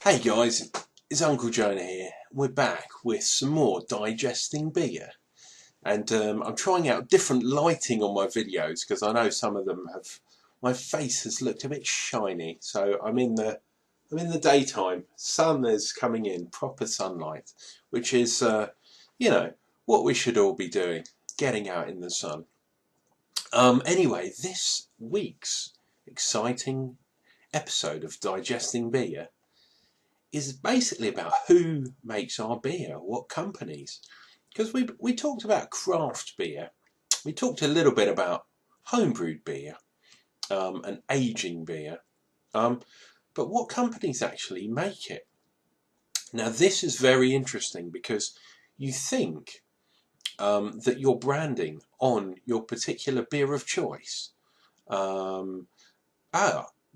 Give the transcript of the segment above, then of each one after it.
Hey guys, it's Unclejona here. We're back with some more digesting beer, and I'm trying out different lighting on my videos because I know some of them have. My face has looked a bit shiny, so I'm in the daytime. Sun is coming in, proper sunlight, which is you know what we should all be doing, getting out in the sun. Anyway, this week's exciting episode of Digesting Beer is basically about who makes our beer, what companies. Because we talked about craft beer, we talked a little bit about homebrewed beer and aging beer, but what companies actually make it? Now this is very interesting because you think that you're branding on your particular beer of choice. Um,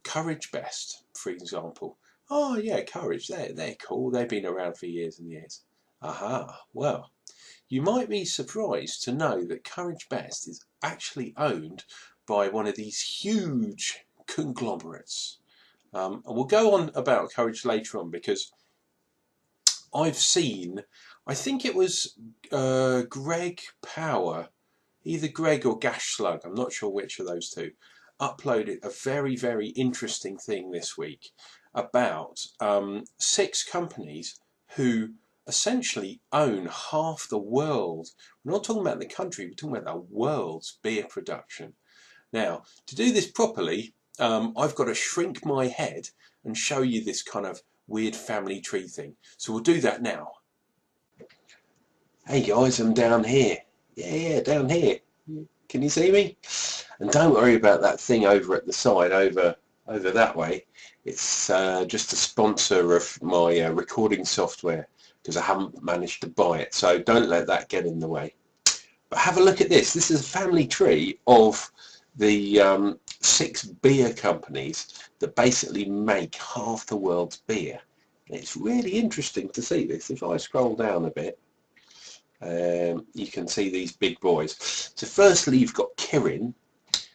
Courage Best, for example. Oh yeah, Courage, they're cool, they've been around for years and years. Aha, well, you might be surprised to know that Courage Best is actually owned by one of these huge conglomerates. And we'll go on about Courage later on because I've seen, I think it was Greg Power, either Greg or Gash Slug, I'm not sure which of those two, uploaded a very, very interesting thing this week about 6 companies who essentially own half the world. We're not talking about the country, we're talking about the world's beer production. Now, to do this properly, I've got to shrink my head and show you this kind of weird family tree thing. So we'll do that now. Hey guys, I'm down here. Yeah, down here. Can you see me? And don't worry about that thing over at the side, over that way. It's just a sponsor of my recording software because I haven't managed to buy it. So don't let that get in the way. But have a look at this. This is a family tree of the 6 beer companies that basically make half the world's beer. And it's really interesting to see this. If I scroll down a bit, you can see these big boys. So firstly you've got Kirin,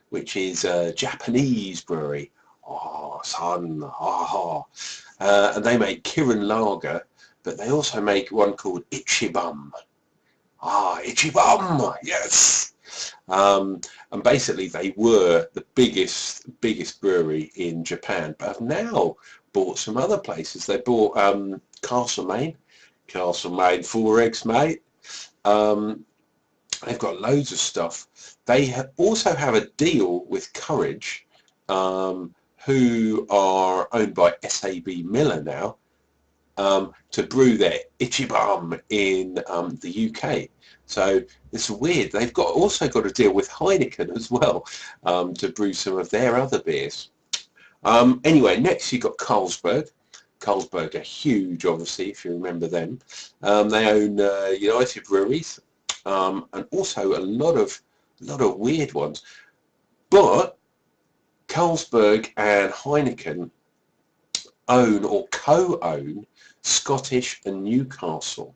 which is a Japanese brewery. Oh, son, and they make Kirin Lager, but they also make one called Ichiban. Ichiban, yes. And basically they were the biggest brewery in Japan, but have now bought some other places. They bought Castlemaine, 4 eggs, mate. They've got loads of stuff. They also have a deal with Courage, who are owned by SAB Miller now, to brew their Ichiban in the UK. So it's weird. They've also got a deal with Heineken as well, to brew some of their other beers. Anyway, next you've got Carlsberg. Carlsberg are huge, obviously, if you remember them. They own United Breweries, and also a lot of weird ones. But Carlsberg and Heineken own or co-own Scottish and Newcastle,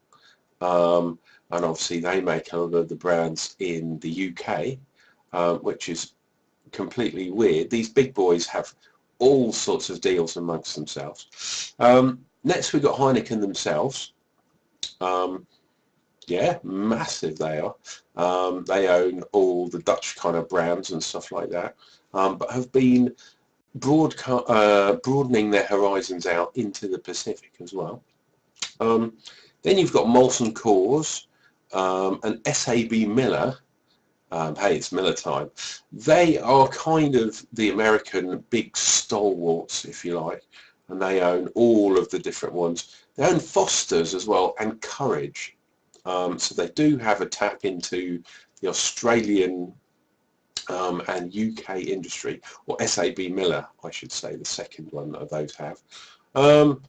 and obviously they make a lot of the brands in the UK, which is completely weird. These big boys have all sorts of deals amongst themselves. Next we've got Heineken themselves. Yeah, massive they are. They own all the Dutch kind of brands and stuff like that, but have been broadening their horizons out into the Pacific as well. Then you've got Molson Coors and SAB Miller. Hey, it's Miller time. They are kind of the American big stalwarts, if you like, and they own all of the different ones. They own Foster's as well and Courage. So they do have a tap into the Australian and UK industry, or SAB Miller, I should say, the second one of those have. And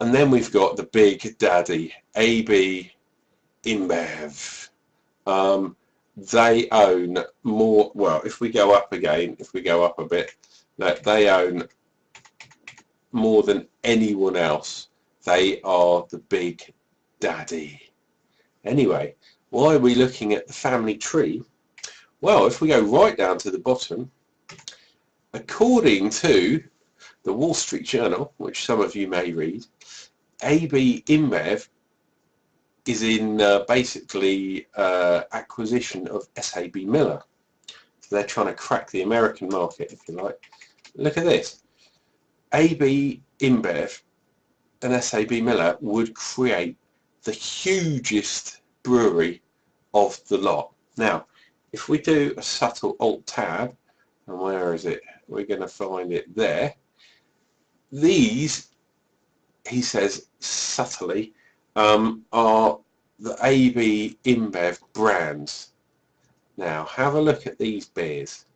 then we've got the big daddy, AB InBev. They own more, well, if we go up a bit, that they own more than anyone else. They are the big daddy. Anyway, why are we looking at the family tree? Well, if we go right down to the bottom, according to the Wall Street Journal, which some of you may read, AB InBev is in basically acquisition of SAB Miller. So they're trying to crack the American market, if you like. Look at this. AB InBev and SAB Miller would create the hugest brewery of the lot. Now, if we do a subtle Alt Tab, and where is it? We're going to find it there. These, he says subtly, are the AB InBev brands. Now, have a look at these beers.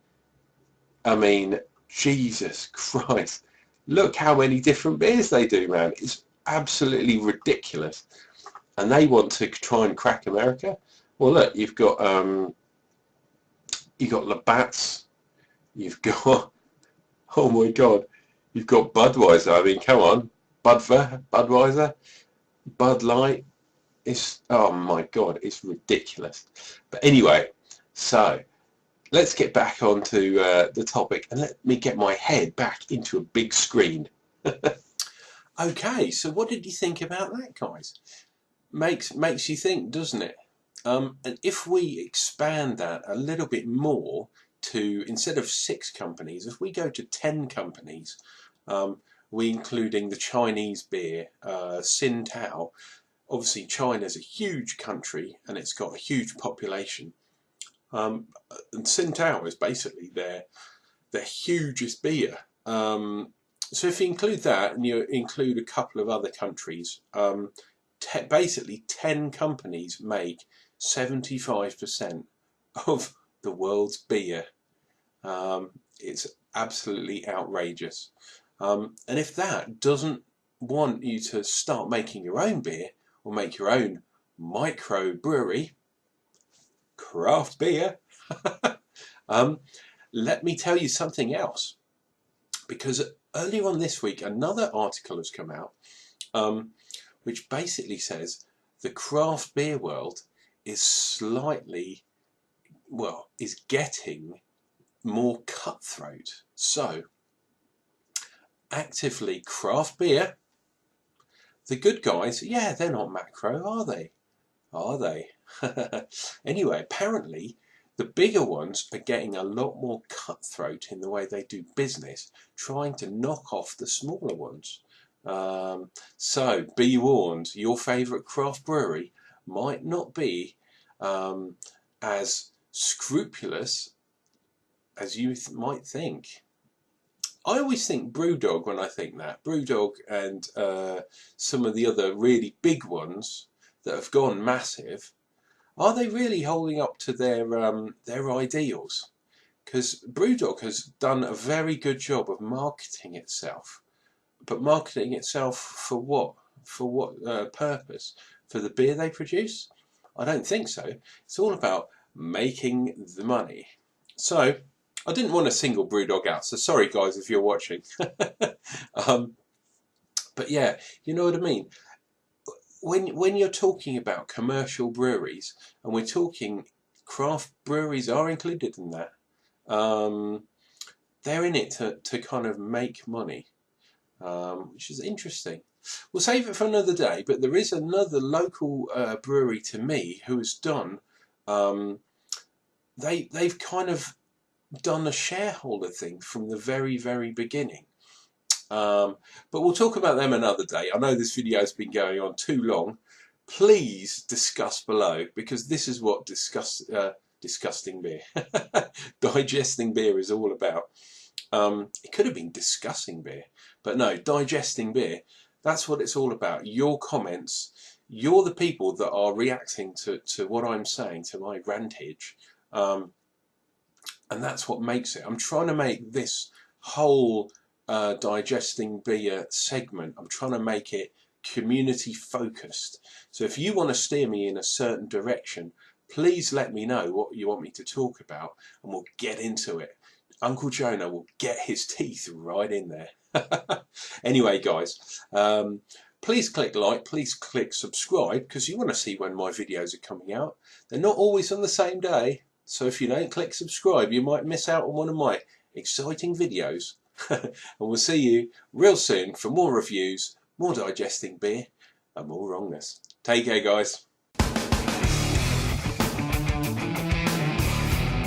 I mean, Jesus Christ. Look how many different beers they do, man. It's absolutely ridiculous. And they want to try and crack America. Well, look, you've got Labatt's, you've got, oh my God, you've got Budweiser. I mean, come on, Budweiser, Bud Light. It's, oh my God, it's ridiculous. But anyway, so let's get back onto the topic, and let me get my head back into a big screen. Okay, so what did you think about that, guys? Makes you think, doesn't it? And if we expand that a little bit more to, instead of 6 companies, if we go to 10 companies, we including the Chinese beer, Tsingtao. Obviously, China's a huge country and it's got a huge population. And Tsingtao is basically their hugest beer. So if you include that and you include a couple of other countries, basically 10 companies make 75% of the world's beer. It's absolutely outrageous. And if that doesn't want you to start making your own beer or make your own micro brewery, craft beer, let me tell you something else. Because earlier on this week, another article has come out which basically says the craft beer world is slightly, well, is getting more cutthroat. So, actively craft beer, the good guys, yeah, they're not macro, are they? Are they? Anyway, apparently the bigger ones are getting a lot more cutthroat in the way they do business, trying to knock off the smaller ones. So be warned, your favourite craft brewery might not be as scrupulous as you might think. I always think Brewdog when I think that. Brewdog and some of the other really big ones that have gone massive, are they really holding up to their ideals? Because Brewdog has done a very good job of marketing itself. But marketing itself for what? For what purpose? For the beer they produce? I don't think so. It's all about making the money. So, I didn't want to single Brewdog out, so sorry guys if you're watching. But yeah, you know what I mean? When you're talking about commercial breweries, and we're talking craft breweries are included in that, they're in it to kind of make money. Which is interesting. We'll save it for another day, but there is another local brewery to me who has done, they've kind of done a shareholder thing from the very, very beginning. But we'll talk about them another day. I know this video has been going on too long. Please discuss below, because this is what disgusting beer, digesting beer is all about. It could have been discussing beer, but no, digesting beer, that's what it's all about. Your comments, you're the people that are reacting to what I'm saying, to my rantage, and that's what makes it. I'm trying to make this whole digesting beer segment, I'm trying to make it community focused. So if you want to steer me in a certain direction, please let me know what you want me to talk about, and we'll get into it. Uncle Jonah will get his teeth right in there. Anyway, guys, please click like, please click subscribe, because you want to see when my videos are coming out. They're not always on the same day, so if you don't click subscribe, you might miss out on one of my exciting videos. And we'll see you real soon for more reviews, more more digesting beer, and more wrongness. Take care, guys.